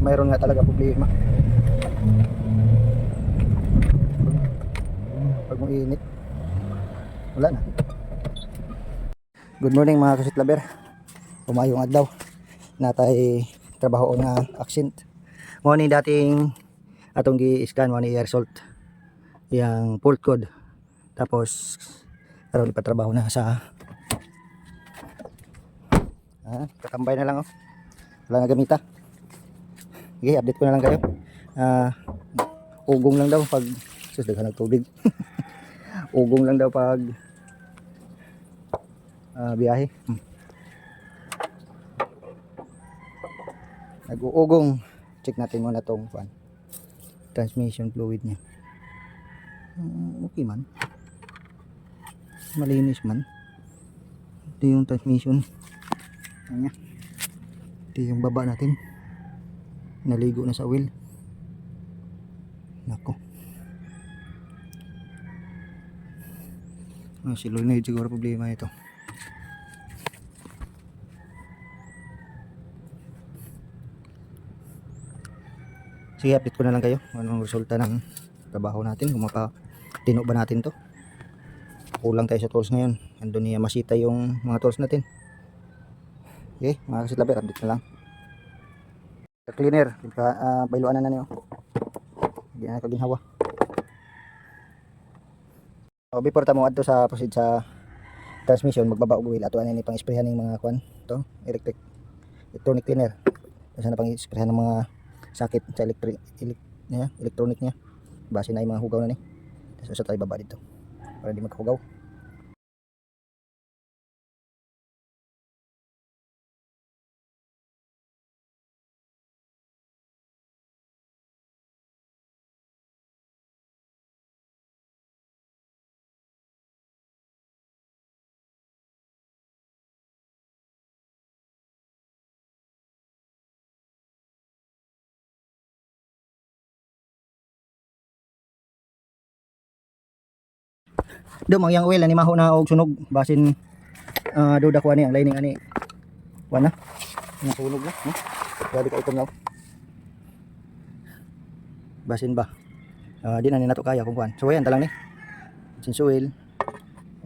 mayroon nga talaga problema pag uminit. Wala na. Good morning mga kasitlaber. Umayong adlaw natay trabaho nga accent mo ni dating atong gi-scan mo ni air salt yang fault code, tapos karon ipatrabaho na sa katambay na lang oh. Wala na gamita. Okay, update ko na lang kayo. Ugong lang daw pag daghan ng tubig. Ugong lang daw pag biyahe. Nag-uugong. Check natin muna tong transmission fluid niya. Okay man. Malinis man. Ito yung transmission. Ayan. Ito yung baba natin. Naligo na sa oil. Nako. Solenoid siguro problema ito. Sige, update ko na lang kayo anong resulta ng trabaho natin, kung makatino ba natin to. Kulang tayo sa tools ngayon, andun niya masita yung mga tools natin. Okay mga kasitlaber, update na lang. Cleaner, bailuan na niyo. Hindi na kaginhawa. Before tamo adto sa proceed sa transmission, magbaba og oil ato ani pang sprayhan ng mga kwan to, electronic cleaner. Kasi na pang sprayhan ng mga sakit sa electronic niya. Base na yung mga hugaw na ni. So sa tayo baba dito para di magkahugaw. Do mangyang oil ani maho na og sunog basin do dako ani ang lining ani wana nasunog na no? Grabe ka itom na basin ba di na ni nato kaya kung kuan. So ayan talang ni since oil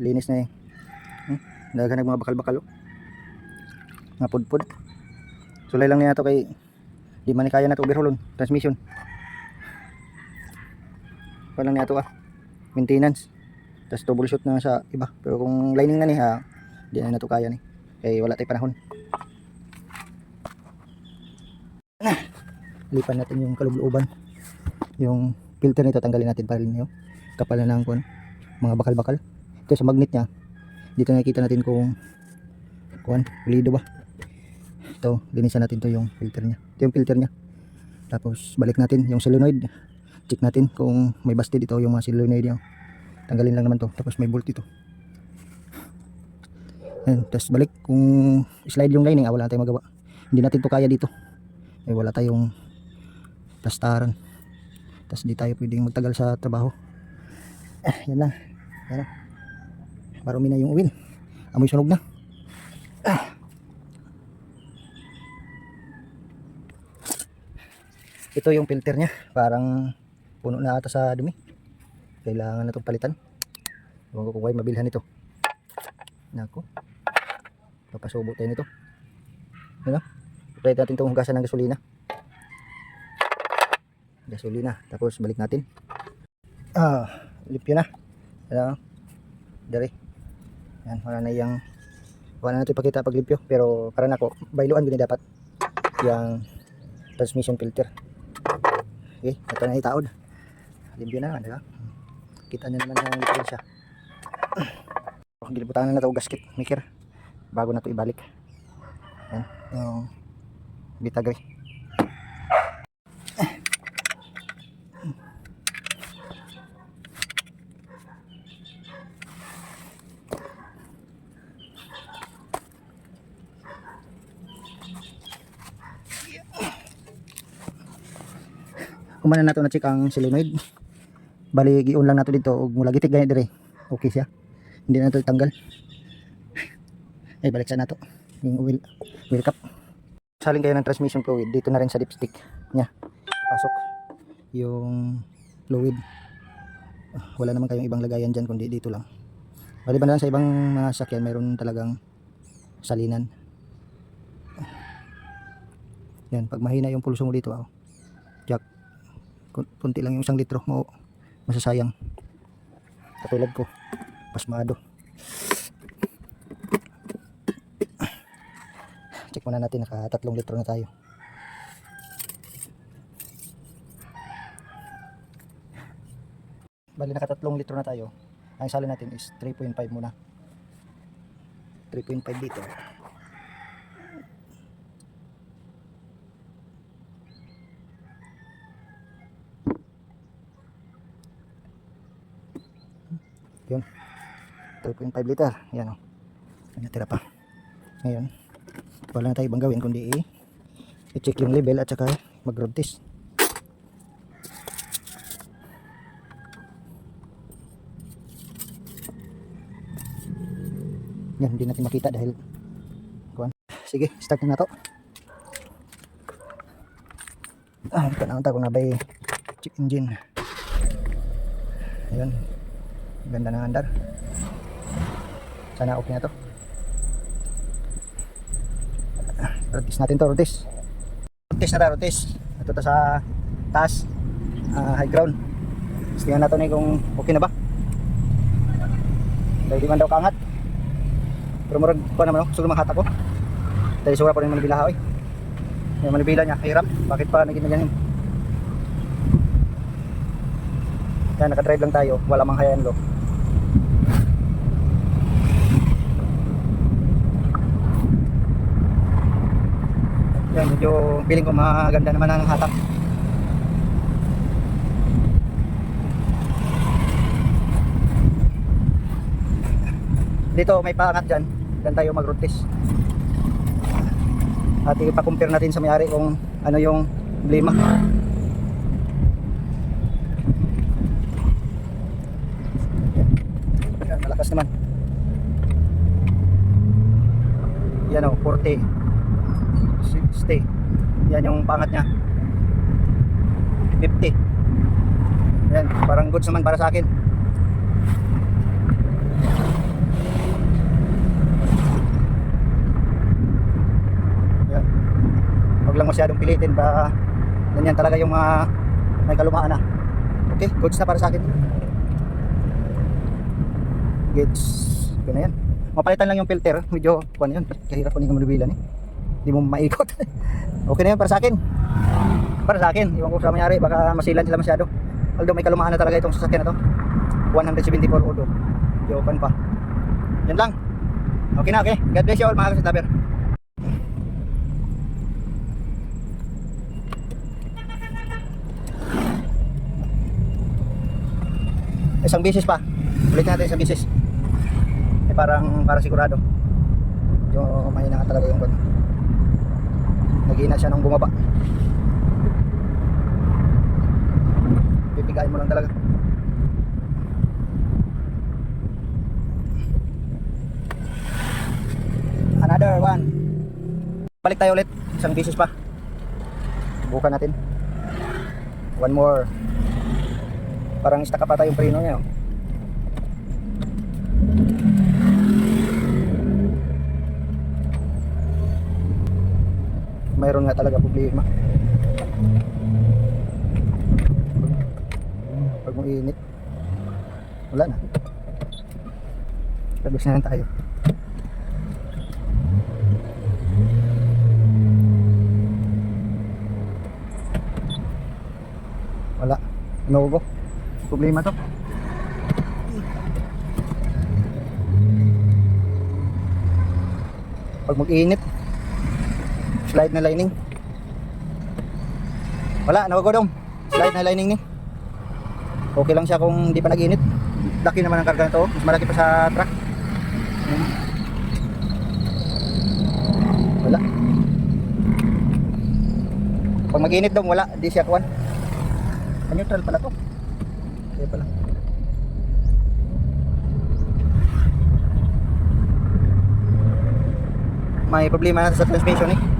linis na daghan mga bakal-bakal nga pudpud. Sulay lang ni nato kay di man ni kaya nato overhaulon transmission. Walang ni ato maintenance. Tapos troubleshoot na sa iba. Pero kung lining na ni di na nato kaya ni. Kaya wala tayong panahon. Lipan natin yung kalugluban. Yung filter nito tanggalin natin para linyo. Kapal na ng mga bakal-bakal. Ito sa magnet niya. Dito nakikita natin kung pulido ba. Ito, linisan natin to yung filter niya. Ito yung filter niya. Tapos balik natin yung solenoid. Check natin kung may busted ito yung mga solenoid niya. Tanggalin lang naman to, tapos may bolt ito. Ayan, tapos balik kung slide yung lining, wala tayong magawa. Hindi natin to kaya dito. Wala tayong plastaran. Tapos di tayo pwedeng magtagal sa trabaho. Yan lang. Yan lang. Marumi na yung oil. Amoy sunog na. Ito yung filter niya. Parang puno na ata sa dumi. Kailangan na itong palitan. Huwag ko kung kayo mabilhan ito. Nako. Papasubo tayo nito. Ano? Try natin itong hugasan ng gasolina. Tapos balik natin. Limpyo na. Ano? Dari. Yan. Wala na ito ipakita pag limpyo. Pero para na ako, bailuan din dapat. Yung transmission filter. Okay. Ito na itaod. Limpyo na. Diba? Kita nyo naman yung diferensya. Gilibutan na ito gasket maker bago na ito ibalik. Yan, yung bitagre. Kumana nato na check ang solenoid. Bali giun lang nato dito ug mula gitig gani dire. Okay siya. Hindi na ito tanggal. Balik sa nato yung oil cap. salin kayo ng transmission fluid, dito na rin sa dipstick nya pasok yung fluid. Wala naman kayong ibang lagayan dyan kundi dito lang. Maliban na lang sa ibang mga sakyan mayroon talagang salinan. Yan, pag mahina yung pulso mo dito, jack, kunti lang yung 1 litro mo, masasayang. Katulad ko, pasmado. Check muna natin, naka 3 litro na tayo. Bali naka 3 litro na tayo. Ang salin natin is 3.5 muna. 3.5 liter. Yun. 3.5 liter. Yan o. Natira pa. Ngayon, wala na tayo ibang gawin kundi i-check yung level at saka mag-road test. Yan, hindi natin makita dahil kuwan. Sige, start na to. Ito na ang tago na by check engine. Ayun, ganda ng andar. Sana okay na to. Road test natin to, road test. Road test na ta, road test. Ito to sa taas, high ground. Tingnan natin kung okay na ba. Dahil di man daw kaangat. Pero murag pa naman, gusto lumang hata ko. Dahil sura pa rin manibila, oy. Yung manibila niya, hirap. Bakit pa naging na ganyan? Yan, nakadrive lang tayo. Wala mang high and low. Yan, medyo feeling ko maganda naman ang hatak. Dito may paangat dyan. Dyan tayo mag-road test. At ipa-compare natin sa may-ari kung ano yung problema. Yan, malakas naman. Yan o, 40 60. Yan yung pangat nya. 50. Yan, parang goods naman para sa akin. Yan. Huwag lang masyadong pilitin ba ganyan talaga yung mga may kalumaan na. Okay, goods na para sa akin. Goods. Okay na yan. Mapalitan lang yung filter. Medyo kuwan yun. Kahirap ko yung manubilan eh. Hindi mo maikot. Okay na yun para sa akin. Para sa akin. Iwan ko sa mayari. Baka masilan sila masyado. Although may kalumaan na talaga itong sasakyan na to. 174 odo. Di open pa. Yan lang. Okay na, okay. God bless you all mga kasitaber. Isang bisis pa. Ulit natin isang bisis. Para sigurado. Yung mahina nga talaga yung kon. Nagina siya nung bumaba. Pipigain mo lang talaga. Another one. Balik tayo ulit. Isang bisis pa. Subukan natin. One more. Parang istaka pa tayong preno niya. Mayroon nga talaga problema. Pag mainit, wala na. Labas na lang tayo. Wala. Inuubo. Problema to. Pag mag-init, slide na lining. Wala, nawagodong. Slide na lining ni. Okay lang siya kung hindi pa nag-init. Laki naman ang karga nito. Mas malaki pa sa truck. Wala. Pag mag-init daw, wala. Di siya kuwan. Neutral pala to. Kaya pala. May problema na sa transmission eh.